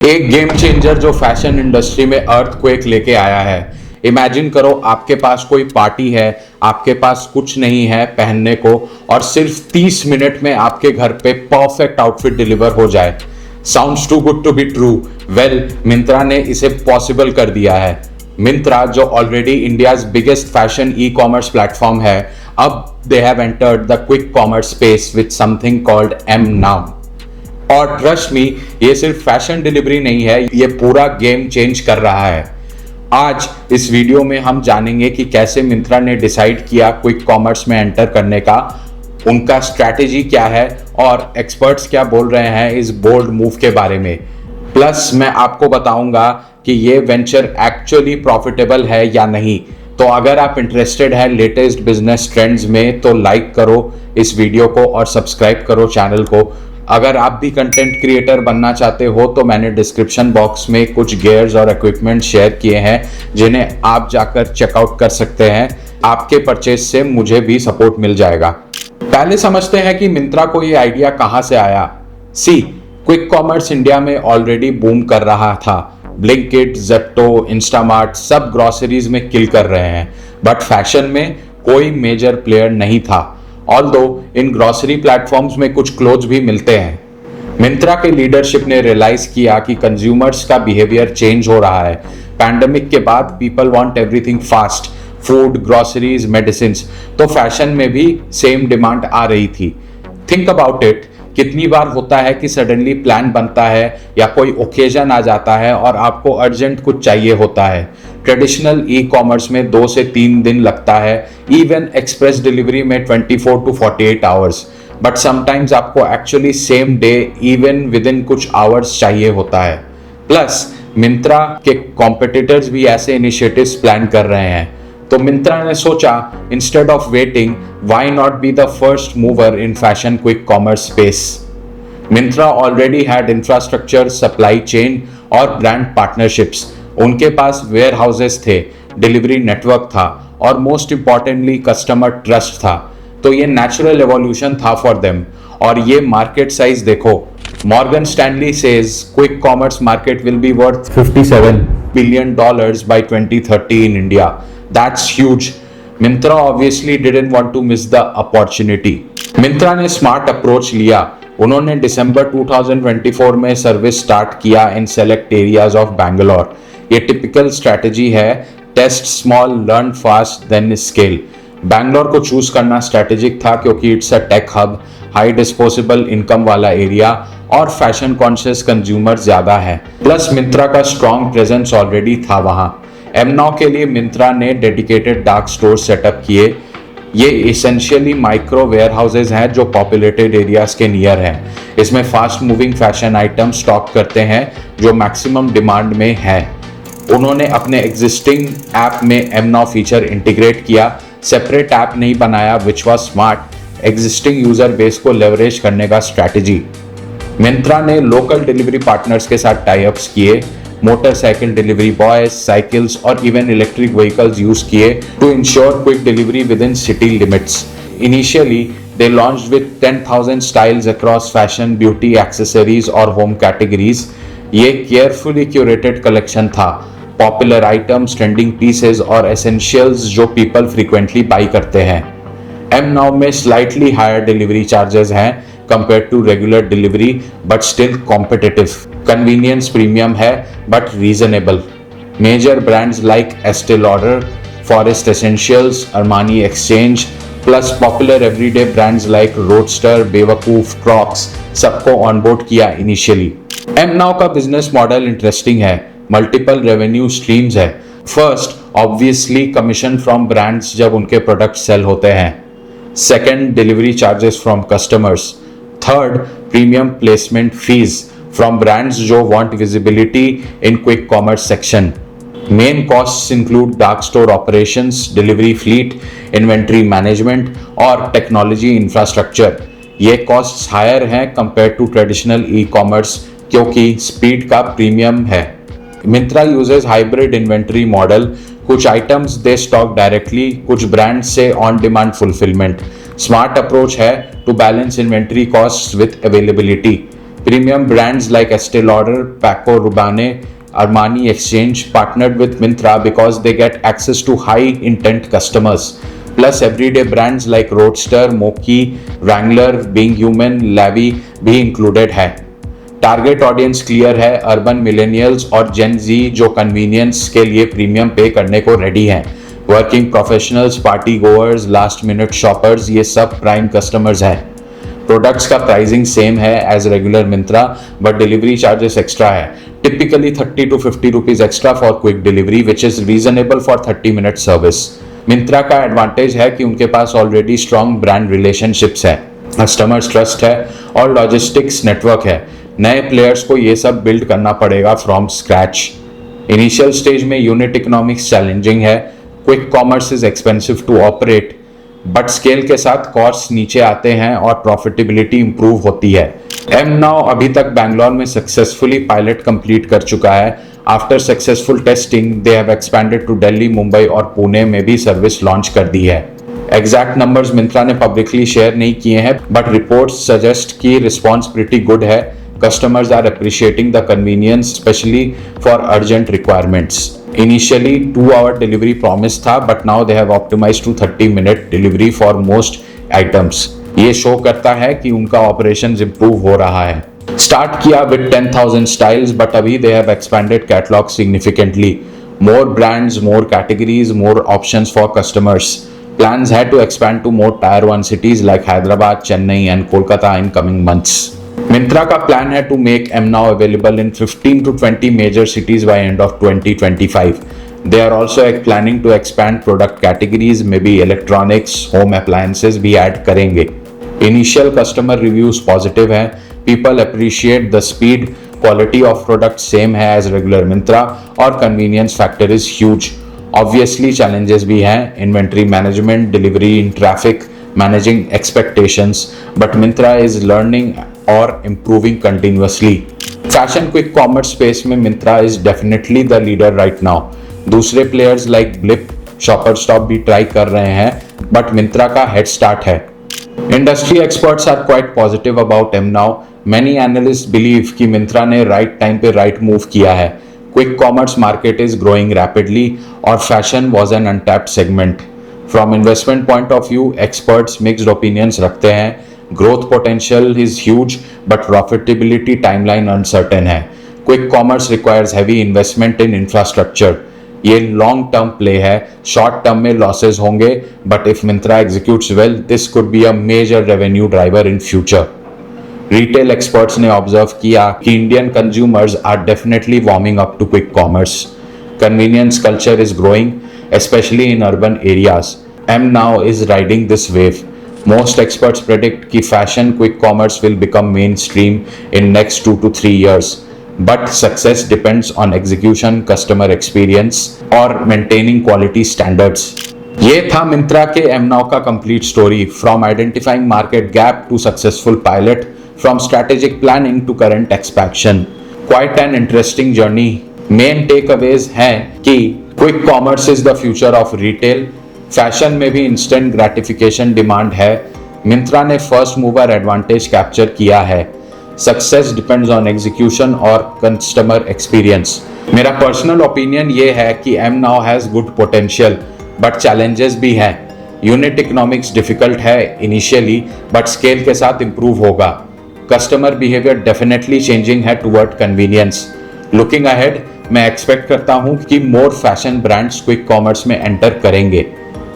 एक game changer जो fashion industry में अर्थक्वेक लेके आया है। इमेजिन करो आपके पास कोई पार्टी है, आपके पास कुछ नहीं है पहनने को और सिर्फ 30 मिनट में आपके घर पे परफेक्ट आउटफिट डिलीवर हो जाए। Sounds too good to be true. Well, Myntra ने इसे पॉसिबल कर दिया है। मिंत्रा जो already India's biggest fashion e commerce platform है, अब they have entered the quick commerce space with something called M now. और ट्रस्ट मी, ये सिर्फ फैशन डिलीवरी नहीं है, ये पूरा गेम चेंज कर रहा है। आज इस वीडियो में हम जानेंगे कि कैसे मिंत्रा ने डिसाइड किया क्विक कॉमर्स में एंटर करने का, उनका स्ट्रैटेजी क्या है और एक्सपर्ट्स क्या बोल रहे हैं इस बोल्ड मूव के बारे में। प्लस मैं आपको बताऊंगा कि ये वेंचर एक्चुअली प्रॉफिटेबल है या नहीं। तो अगर आप इंटरेस्टेड हैं लेटेस्ट बिजनेस ट्रेंड्स में तो लाइक करो इस वीडियो को और सब्सक्राइब करो चैनल को। अगर आप भी कंटेंट क्रिएटर बनना चाहते हो तो मैंने डिस्क्रिप्शन बॉक्स में कुछ गियर्स और इक्विपमेंट शेयर किए हैं जिन्हें आप जाकर चेकआउट कर सकते हैं। आपके परचेज से मुझे भी सपोर्ट मिल जाएगा। पहले समझते हैं कि मिंत्रा को ये आइडिया कहां से आया। क्विक कॉमर्स इंडिया में ऑलरेडी बूम कर रहा था। ब्लिंकिट, ज़ेप्टो, इंस्टामार्ट सब ग्रोसरीज में किल कर रहे हैं, बट फैशन में कोई मेजर प्लेयर नहीं था। ऑल्दो इन ग्रोसरी प्लेटफॉर्म्स में कुछ क्लोथ्स भी मिलते हैं। मिंत्रा के लीडरशिप ने रियलाइज किया कि कंज्यूमर्स का बिहेवियर चेंज हो रहा है। पैंडेमिक के बाद people want everything fast, food, groceries, medicine. तो फैशन में भी सेम डिमांड आ रही थी। थिंक अबाउट इट, कितनी बार होता है कि सडनली प्लान बनता है या कोई ओकेजन आ जाता है और आपको अर्जेंट कुछ चाहिए होता है। ट्रेडिशनल ई कॉमर्स में 2 से 3 दिन लगता है, इवन एक्सप्रेस डिलीवरी में 24 to 48 आवर्स, बट समटाइम्स आपको actually same day even with in कुछ आवर्स चाहिए होता है। प्लस मिंत्रा के कॉम्पिटिटर्स भी ऐसे इनिशिएटिव्स प्लान कर रहे हैं। तो मिंत्रा ने सोचा, instead of waiting, why not be the first mover in fashion quick commerce space. Myntra already had infrastructure, supply chain और ब्रांड पार्टनरशिप्स। उनके पास वेयर हाउसेस थे, डिलीवरी नेटवर्क था और मोस्ट इंपॉर्टेंटली कस्टमर ट्रस्ट था। तो ये नेचुरल एवोल्यूशन था फॉर देम। और ये मार्केट साइज देखो, Morgan Stanley says quick commerce market will be worth $57 billion by 2030 in India. That's huge. Myntra obviously didn't want to miss the opportunity. Myntra ने smart approach लिया। उन्होंने दिसंबर 2024 में service start किया in select areas of Bangalore. ये typical strategy है, test small, learn fast, then scale. Bangalore को choose करना स्ट्रैटेजिक था क्योंकि it's a tech hub, high disposable income वाला एरिया और फैशन कॉन्शियस कंज्यूमर ज्यादा है। प्लस मिंत्रा का स्ट्रॉन्ग प्रेजेंस ऑलरेडी था वहां। एमनाउ के लिए मिंत्रा ने डेडिकेटेड डार्क स्टोर सेटअप किए। ये एसेंशियली माइक्रो वेयर हाउसेज हैं जो पॉपुलेटेड एरियाज के नियर हैं। इसमें fast moving fashion item stock करते हैं जो मैक्सिमम डिमांड में है। उन्होंने अपने एग्जिस्टिंग ऐप में एमनाउ फीचर इंटीग्रेट किया, सेपरेट ऐप नहीं बनाया, which was smart. Existing user base को लेवरेज करने का स्ट्रैटेजी। मिंत्रा ने लोकल डिलीवरी पार्टनर्स के साथ टाई अप्स किए, मोटरसाइकिल डिलीवरी बॉयज, साइकिल्स और इवन इलेक्ट्रिक व्हीकल्स यूज किए to ensure quick delivery within city limits. Initially they launched with 10,000 styles across fashion, beauty, accessories और home categories। ये carefully curated collection था, popular items, trending pieces और essentials जो people frequently buy करते हैं। M now में slightly higher delivery charges हैं compare to regular delivery, but still competitive. Convenience premium है but reasonable. Major brands like Estee Lauder, Forest Essentials, Armani Exchange plus popular everyday brands like Roadster, Bewakoof, Crocs सबको onboard किया initially. M now का business model interesting है, multiple revenue streams है। First, obviously commission from brands जब उनके product sale होते हैं। Second, delivery charges from customers. Third, premium placement fees from brands जो want visibility in quick commerce section. Main costs include dark store operations, delivery fleet, inventory management और technology infrastructure. ये costs higher हैं compare to traditional e commerce क्योंकि speed का premium है। Myntra uses hybrid inventory model, कुछ items they stock directly, कुछ brand से on demand fulfilment. Smart approach है to balance inventory cost with availability. Premium brands like Estee Lauder, Paco Rabanne, Armani Exchange partnered with Myntra because they get access to high intent customers. Plus everyday brands like Roadster, Moki, Wrangler, Being Human, Lavi भी included है. Target audience clear है, urban millennials और जेन जी जो convenience के लिए premium पे करने को रेडी हैं. Working professionals, party goers, last minute shoppers, ये सब प्राइम कस्टमर्स हैं. प्रोडक्ट्स का प्राइसिंग सेम है as regular Myntra, but delivery charges extra है. Typically 30 to 50 rupees extra for quick delivery which is reasonable for 30 minute service. Myntra का advantage है कि उनके पास ऑलरेडी स्ट्रॉन्ग ब्रांड रिलेशनशिप्स है, कस्टमर्स ट्रस्ट है और लॉजिस्टिक्स नेटवर्क है. नए प्लेयर्स को ये सब बिल्ड करना पड़ेगा फ्रॉम स्क्रैच. इनिशियल स्टेज में यूनिट इकोनॉमिक्स चैलेंजिंग है. Quick commerce is expensive to operate, but scale के साथ कॉस्ट नीचे आते हैं और प्रॉफिटेबिलिटी इंप्रूव होती है. mNow अभी तक बैंगलोर में सक्सेसफुली पायलट कंप्लीट कर चुका है. After successful testing they have expanded to Delhi, Mumbai और पुणे में भी सर्विस लॉन्च कर दी है. एग्जैक्ट नंबर्स मिंत्रा ने पब्लिकली शेयर नहीं किए हैं, बट रिपोर्ट्स सजेस्ट कि रिस्पॉन्स प्रिटी गुड है. Customers are appreciating the convenience, especially for urgent requirements. Initially 2-hour delivery promise था, but now they have optimized to 30-minute delivery for most items. ये show करता है कि उनका operations improve हो रहा है. Start किया with 10,000 styles, but अभी they have expanded catalog significantly. More brands, more categories, more options for customers. Plans had to expand to more Tier 1 cities like Hyderabad, Chennai and Kolkata in coming months. Myntra का plan है to make mNow available in 15 to 20 major cities by end of 2025. They are also planning to expand product categories, maybe electronics, home appliances भी add करेंगे. Initial customer reviews positive हैं. People appreciate the speed, quality of product same है as regular Myntra और convenience factor is huge. Obviously challenges भी हैं, inventory management, delivery in traffic, managing expectations, but Myntra is learning और improving continuously. Fashion quick commerce space में Myntra is definitely the leader right now. दूसरे players like Blip, ShopperStop भी try कर रहे हैं, but Myntra का head start है. Industry experts are quite positive about mNow. Many analysts believe कि Myntra ने right time पे right move किया है. Quick commerce market is growing rapidly और fashion was an untapped segment. From investment point of view, experts mixed opinions रखते हैं. Growth potential is huge, but profitability timeline uncertain है. Quick commerce requires heavy investment in infrastructure. ये long term play है. Short term में losses होंगे, but if Myntra executes well, this could be a major revenue driver in future. Retail experts ने observe किया कि Indian consumers are definitely warming up to quick commerce. Convenience culture is growing, especially in urban areas. mNow is riding this wave. Most experts predict कि fashion quick commerce will become mainstream in next 2 to 3 years. But success depends on execution, customer experience और maintaining quality standards. ये था Myntra के mNow का complete story. From identifying market gap to successful pilot, from strategic planning to current expansion. Quite an interesting journey. Main takeaways हैं कि quick commerce is the future of retail. Fashion में भी instant gratification demand है. मिंत्रा ने first mover advantage capture किया है. Success depends on execution और customer experience. मेरा पर्सनल ओपिनियन ये है कि mNow has good potential, but challenges भी हैं. यूनिट इकोनॉमिक्स डिफिकल्ट है इनिशियली, बट स्केल के साथ इम्प्रूव होगा. कस्टमर बिहेवियर डेफिनेटली चेंजिंग है टुवर्ड कन्वीनियंस. लुकिंग अहेड मैं एक्सपेक्ट करता हूँ कि मोर फैशन ब्रांड्स क्विक कॉमर्स में एंटर करेंगे.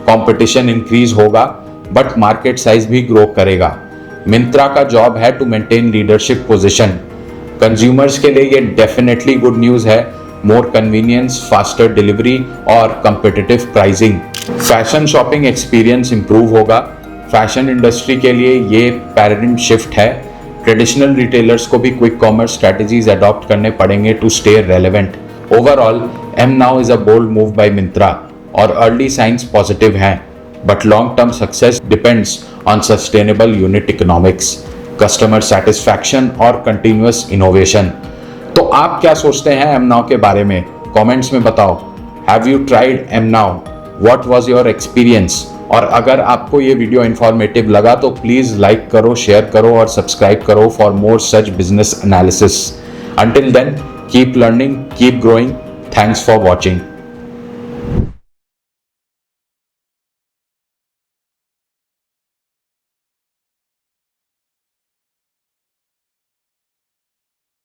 कंपटीशन इंक्रीज होगा, बट मार्केट साइज भी ग्रो करेगा. मिंत्रा का जॉब है to maintain leadership position. Consumers के लिए ये डेफिनेटली गुड न्यूज़ है. मोर कन्वीनियंस, फास्टर डिलीवरी और competitive pricing. Fashion shopping experience improve होगा. फैशन इंडस्ट्री के लिए ये पैराडिम शिफ्ट है. ट्रेडिशनल रिटेलर्स को भी क्विक कॉमर्स स्ट्रेटजीज अडॉप्ट करने पड़ेंगे to stay relevant. Overall mNow is a bold move by Myntra और अर्ली साइंस पॉजिटिव हैं, but long term success depends on sustainable unit economics, customer satisfaction और continuous innovation. तो आप क्या सोचते हैं mNow के बारे में? कमेंट्स में बताओ. Have you tried mNow? What was your experience? और अगर आपको ये वीडियो इंफॉर्मेटिव लगा तो प्लीज़ लाइक करो, शेयर करो और सब्सक्राइब करो for more such business analysis. Until then, keep learning, keep growing. Thanks for watching.